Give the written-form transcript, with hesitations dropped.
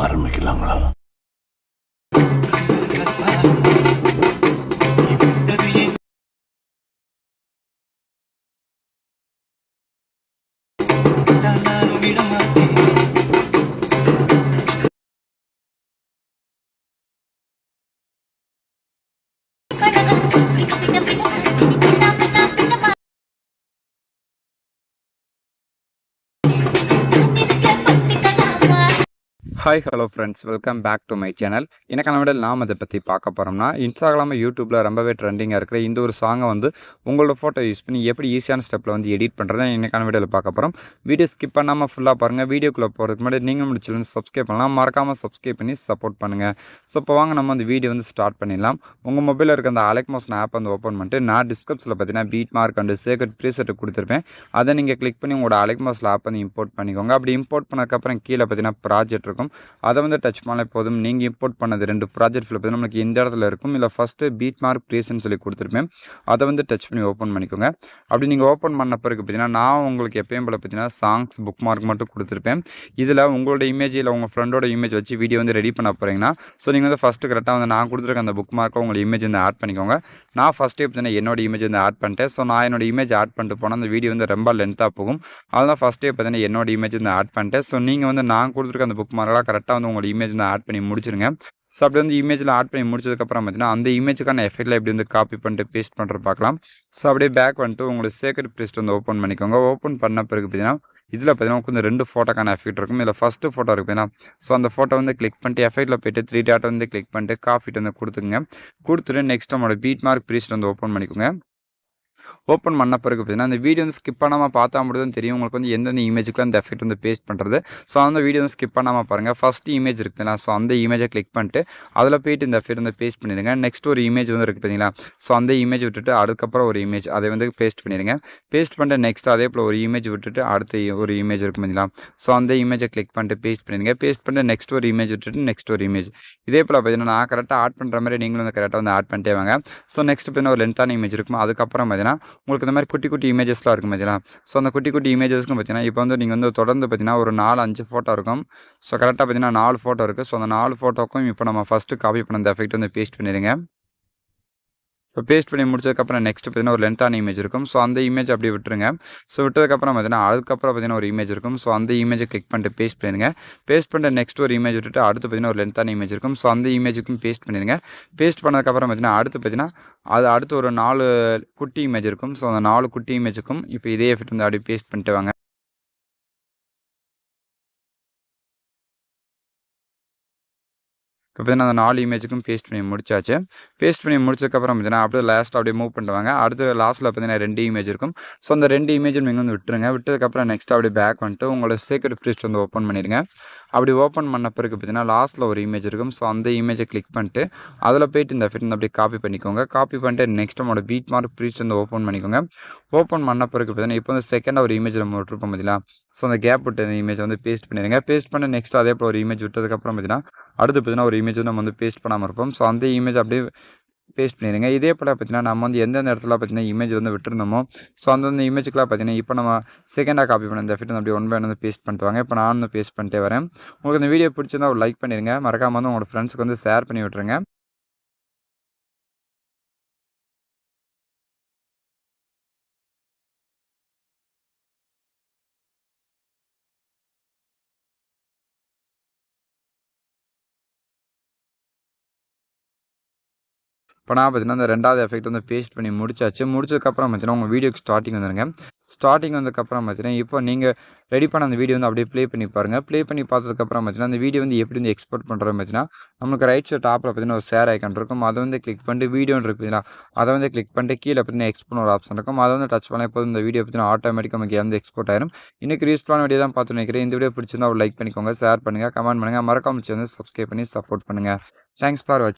ஆரம்பிக்கலாங்களா? Hi hello friends, welcome back to my channel. எனக்கான விடல் நாம் அதை பற்றி பார்க்க போகிறோம்னா, இன்ஸ்டாகிராம் யூடியூப்பில் ரொம்பவே ட்ரெண்டிங்காக இருக்கிற இந்த ஒரு சாங்கை வந்து உங்களோட ஃபோட்டோ யூஸ் பண்ணி எப்படி ஈஸியான ஸ்டெப்பில் வந்து எடிட் பண்ணுறதை எனக்கான வீடியோவில் பார்க்க போகிறோம். வீடியோ ஸ்கிப் பண்ணாமல் ஃபுல்லாக பாருங்கள். வீடியோக்குள்ளே போகிறதுக்கு முன்னாடி நீங்கள் முடிச்சு சப்ஸ்கிரைப் பண்ணலாம், மறக்காமல் சப்ஸ்கிரைப் பண்ணி சப்போர்ட் பண்ணுங்கள். ஸோ இப்போ வாங்க நம்ம அந்த வீடியோ வந்து ஸ்டார்ட் பண்ணிடலாம். உங்கள் மொபைலில் இருக்க அந்த அலெக்மோஷன் ஆப் வந்து ஓப்பன் பண்ணிட்டு, நான் டிஸ்கிரிப்ஷனில் பார்த்தீங்கன்னா பீட் மார்க் அண்ட் சேகட் ப்ரீசெட் கொடுத்துருப்பேன். அதை நீங்கள் கிளிக் பண்ணி உங்களோட அலெக்மோஷன் ஆப் வந்து இம்போர்ட் பண்ணிக்கோங்க. அப்படி இம்போர்ட் பண்ணதுக்கப்புறம் கீழே பார்த்தீங்கன்னா ப்ராஜெக்ட் இருக்கும், அதை வந்து டச் பண்ணாலே போதும். நீங்கள் இம்போர்ட் பண்ணது 2 ப்ராஜெக்ட் ஃபில் பண்ணி நம்மளுக்கு இந்த இடத்துல இருக்கும். இல்லை ஃபஸ்ட்டு பீட் மார்க் ப்ரீஸ்ன்னு சொல்லி கொடுத்துருப்பேன், அதை வந்து டச் பண்ணி ஓப்பன் பண்ணிக்கோங்க. அப்படி நீங்கள் ஓப்பன் பண்ண பிறகு பார்த்தீங்கன்னா, நான் உங்களுக்கு எப்பயும் போல் பார்த்தீங்கன்னா சாங்ஸ் புக் மார்க் மட்டும் கொடுத்துருப்பேன். இதில் உங்களோட இமேஜ் இல்லை உங்கள் ஃப்ரெண்டோட இமேஜ் வச்சு வீடியோ வந்து ரெடி பண்ண போகிறீங்கன்னா, ஸோ நீங்கள் வந்து ஃபஸ்ட்டு கரெக்டாக வந்து நான் கொடுத்துருக்க அந்த புக் மார்க்கை உங்கள் இமேஜ் வந்து ஆட் பண்ணிக்கோங்க. நான் ஃபஸ்ட்டே பார்த்தீங்கன்னா என்னோட இமேஜ் வந்து ஆட் பண்ணிட்டேன். ஸோ நான் என்னோட இமேஜ் ஆட் பண்ணிட்டு போனால் அந்த வீடியோ வந்து ரொம்ப லென்த்தாக போகும். அதெல்லாம் ஃபஸ்ட்டே பார்த்தீங்கன்னா என்னோட இமேஜ் வந்து ஆட் பண்ணிட்டேன். ஸோ நீங்கள் வந்து நான் கொடுத்துருக்க அந்த புக் மார்க்கெலாம் கரெக்டாக வந்து உங்களோட இமேஜ் வந்து ஆட் பண்ணி முடிச்சிருங்க. ஸோ அப்படி வந்து இமேஜில் ஆட் பண்ணி முடிச்சதுக்கப்புறம் பார்த்தீங்கன்னா, அந்த இமேஜுக்கான எஃபெக்டில் எப்படி வந்து காப்பி பண்ணிட்டு பேஸ்ட் பண்ணுறது பார்க்கலாம். ஸோ அப்படியே பேக் வந்துட்டு உங்களுக்கு சேக்கட் ப்ரீஸ்ட் வந்து ஓப்பன் பண்ணிக்கோங்க. ஓப்பன் பண்ண பிறகு பார்த்தீங்கன்னா, இதில் பார்த்தீங்கன்னா கொஞ்சம் 2 ஃபோட்டோக்கான எஃபெக்ட் இருக்கும். இதில் ஃபஸ்ட்டு ஃபோட்டோ இருக்குது பார்த்தீங்கன்னா, ஸோ அந்த ஃபோட்டோ வந்து கிளிக் பண்ணிட்டு எஃபெக்டில் போய்ட்டு 3 டாட் வந்து கிளிக் பண்ணிட்டு காப்பிட்டு வந்து கொடுத்துங்க. கொடுத்துட்டு நெக்ஸ்ட் நம்மளோட பீட் மார்க் ப்ரீஸ்ட் வந்து ஓப்பன் பண்ணிக்கோங்க. ஓப்பன் பண்ண பிறகு பார்த்தீங்கன்னா, அந்த வீடியோ வந்து ஸ்கிப் பண்ணாமல் பார்த்தா மட்டும் தெரியும் உங்களுக்கு வந்து எந்தெந்த இமேஜுக்கு அந்த எஃபெக்ட் வந்து பேஸ்ட் பண்ணுறது. ஸோ அந்த வீடியோ வந்து ஸ்கிப் பண்ணாமல் பாருங்கள். ஃபஸ்ட்டு இமேஜ் இருக்குங்களா, ஸோ அந்த இமேஜை கிளிக் பண்ணிட்டு அதில் போய்ட்டு இந்த எஃபெக்ட் வந்து பேஸ்ட் பண்ணிடுங்க. நெக்ஸ்ட் ஒரு இமேஜ் வந்து இருக்குது பார்த்தீங்களா, ஸோ அந்த இமேஜ் விட்டுட்டு அதுக்கப்புறம் ஒரு இமேஜ் அதை வந்து பேஸ்ட் பண்ணிடுங்க. பேஸ்ட் பண்ணிட்டு நெக்ஸ்ட் அதே போல் ஒரு இமேஜ் விட்டுட்டு அடுத்து ஒரு இமேஜ் இருக்கும் பார்த்தீங்களா, ஸோ அந்த இமேஜை கிளிக் பண்ணிட்டு பேஸ்ட் பண்ணிடுங்க. பேஸ்ட் பண்ணிட்டு நெக்ஸ்ட் ஒரு இமேஜ் விட்டுட்டு நெக்ஸ்ட் ஒரு இமேஜ். இதே போல் பார்த்தீங்கன்னா நான் கரெக்டாக ஆட் பண்ணுற மாதிரி நீங்களும் வந்து கரெக்டாக வந்து ஆட் பண்ணிட்டே வாங்க. ஸோ நெக்ஸ்ட் பார்த்தீங்கன்னா ஒரு லென்த்தான இமேஜ் இருக்கும். அதுக்கப்புறம் பார்த்தீங்கன்னா உங்களுக்கு இந்த மாதிரி குட்டி குட்டி இமேஜஸ்லாம் இருக்கும் பார்த்தீங்கன்னா, ஸோ அந்த குட்டி குட்டி இமேஜஸ்க்கும் பார்த்தீங்கன்னா இப்போ வந்து நீங்கள் வந்து தொடர்ந்து பார்த்தீங்கன்னா ஒரு 4-5 ஃபோட்டோ இருக்கும். ஸோ கரெக்டாக பார்த்தீங்கன்னா 4 ஃபோட்டோ இருக்குது. ஸோ அந்த 4 ஃபோட்டோக்கும் இப்போ நம்ம ஃபஸ்ட்டு காப்பி பண்ண அந்த எஃபெக்ட் வந்து பேஸ்ட் பண்ணிடுங்க. இப்போ பேஸ்ட் பண்ணி முடிச்சதுக்கப்புறம் நெக்ஸ்ட் பார்த்தீங்கன்னா ஒரு லென்த்தான இமேஜ் இருக்கும். ஸோ அந்த இமேஜ் அப்படியே விட்டுருங்க. ஸோ விட்டதுக்கப்புறம் பார்த்தீங்கன்னா அதுக்கப்புறம் பார்த்தீங்கன்னா ஒரு இமேஜ் இருக்கும். ஸோ அந்த இமேஜை கிளிக் பண்ணிட்டு பேஸ்ட் பண்ணிடுங்க. பேஸ்ட் பண்ணிட்டு நெக்ஸ்ட் ஒரு இமேஜ் விட்டுட்டு அடுத்து பார்த்தீங்கன்னா ஒரு லென்த்தான இமேஜ் இருக்கும். ஸோ அந்த இமேஜுக்கும் பேஸ்ட் பண்ணிடுங்க. பேஸ்ட் பண்ணதுக்கப்புறம் பார்த்தீங்கன்னா அடுத்து பார்த்தீங்கன்னா அது அடுத்து ஒரு 4 குட்டி இமேஜ் இருக்கும். ஸோ அந்த 4 குட்டி இமேஜுக்கும் இப்போ இதே எஃபெக்ட் வந்து அப்படியே பேஸ்ட் பண்ணிட்டு வாங்க. இப்போ பார்த்தீங்கன்னா அந்த 4 இமேஜுக்கும் பேஸ்ட் பண்ணி முடிச்சாச்சு. பேஸ்ட் பண்ணி முடிச்சதுக்கப்புறம் பார்த்தீங்கன்னா அப்படியே லாஸ்ட்டாக அப்படியே மூவ் பண்ணுவாங்க. அடுத்து லாஸ்ட்டில் பார்த்தீங்கன்னா 2 இமேஜ் இருக்கும். ஸோ அந்த 2 இமேஜும் நீங்கள் வந்து விட்டுருங்க. விட்டதுக்கப்புறம் நெக்ஸ்ட் அப்படியே பேக் வந்துட்டு உங்களோட சேக்ரெட் ப்ரீஸ்ட் வந்து ஓப்பன் பண்ணிடுங்க. அப்படி ஓப்பன் பண்ண பிறகு பார்த்தீங்கன்னா லாஸ்ட்டில் ஒரு இமேஜ் இருக்கும். ஸோ அந்த இமேஜை கிளிக் பண்ணிட்டு அதில் போய்ட்டு இந்த எஃபெக்ட் வந்து அப்படியே காப்பி பண்ணிக்கோங்க. காப்பி பண்ணிட்டு நெக்ஸ்ட் நம்மளோட பீட் மார்க் ப்ரீஸ்ட் வந்து ஓப்பன் பண்ணிக்கோங்க. ஓப்பன் பண்ண பிறகு பார்த்தீங்கன்னா இப்போ வந்து செகண்டாக ஒரு இமேஜ் நம்ம விட்டுருப்போம் பார்த்தீங்களா, ஸோ அந்த கேப் விட்டு அந்த இமேஜ் வந்து பேஸ்ட் பண்ணிடுங்க. பேஸ்ட் பண்ணி நெக்ஸ்ட் அதே போல் ஒரு இமேஜ் விட்டதுக்கப்புறம் பார்த்தீங்கன்னா அடுத்து பார்த்தீங்கன்னா ஒரு இமேஜ் நம்ம வந்து பேஸ்ட் பண்ணாமல் இருப்போம். ஸோ அந்த இமேஜ் அப்படியே பேஸ்ட் பண்ணிடுங்க. இதே போல் பார்த்தீங்கன்னா நம்ம வந்து எந்தெந்த இடத்துல பார்த்தீங்கன்னா இமேஜ் வந்து விட்டுருந்தோமோ, ஸோ அந்தந்த இமேஜுக்குலாம் பார்த்தீங்கன்னா இப்போ நம்ம செகண்டாக காப்பி பண்ண இந்த எஃபெக்ட் அப்படியே ஒன் பை ஒன் வந்து பேஸ்ட் பண்ணிட்டு வாங்க. இப்போ நான் வந்து பேஸ்ட் பண்ணிட்டே வரேன். உங்களுக்கு இந்த வீடியோ பிடிச்சிருந்தா ஒரு லைக் பண்ணிடுங்க. மறக்காம வந்து உங்களோட ஃப்ரெண்ட்ஸுக்கு வந்து ஷேர் பண்ணி விட்டுருங்க. இப்போ நான் பார்த்தீங்கன்னா அந்த 2வது எஃபெக்ட் வந்து பேஸ்ட் பண்ணி முடிச்சாச்சு. முடிச்சதுக்கப்புறம் பார்த்தீங்கன்னா உங்கள் வீடியோக்கு ஸ்டார்டிங் வந்துடுங்க. ஸ்டார்டிங் வந்ததுக்கப்புறம் பார்த்தீங்கன்னா இப்போ நீங்கள் ரெடி பண்ண அந்த வீடியோ வந்து அப்படியே ப்ளே பண்ணி பாருங்கள். ப்ளே பண்ணி பார்த்ததுக்கப்புறம் பார்த்தீங்கன்னா அந்த வீடியோ வந்து எப்படி வந்து எக்ஸ்போர்ட் பண்ணுறது பார்த்தீங்கன்னா, நமக்கு ரைட் சைட் டாப்பில் பார்த்தீங்கன்னா ஒரு ஷேர் ஐக்கான் இருக்கும். அதை வந்து கிளிக் பண்ணிட்டு வீடியோன்னு இருக்கு பார்த்தீங்கன்னா, அதை வந்து கிளிக் பண்ணிட்டு கீழே பார்த்தீங்கன்னா எக்ஸ்போர்ட் ஒரு ஆப்ஷன் இருக்கும். அதை வந்து டச் பண்ணால் எப்போதும் இந்த வீடியோ பார்த்தீங்கன்னா ஆட்டோமேட்டிக்காக நமக்கு வந்து எக்ஸ்போர்ட் ஆயிரும். இன்னைக்கு யூஸ்ஃபுல்லான வீடியோ தான் பார்த்து நினைக்கிறேன். இந்த வீடியோ பிடிச்சிருந்தா ஒரு லைக் பண்ணிக்கோங்க, ஷேர் பண்ணுங்கள், கமெண்ட் பண்ணுங்கள், மறக்காம சேனல் சப்ஸ்கிரைப் பண்ணி சப்போர்ட் பண்ணுங்கள். தேங்க்ஸ் ஃபார் வாட்சிங்.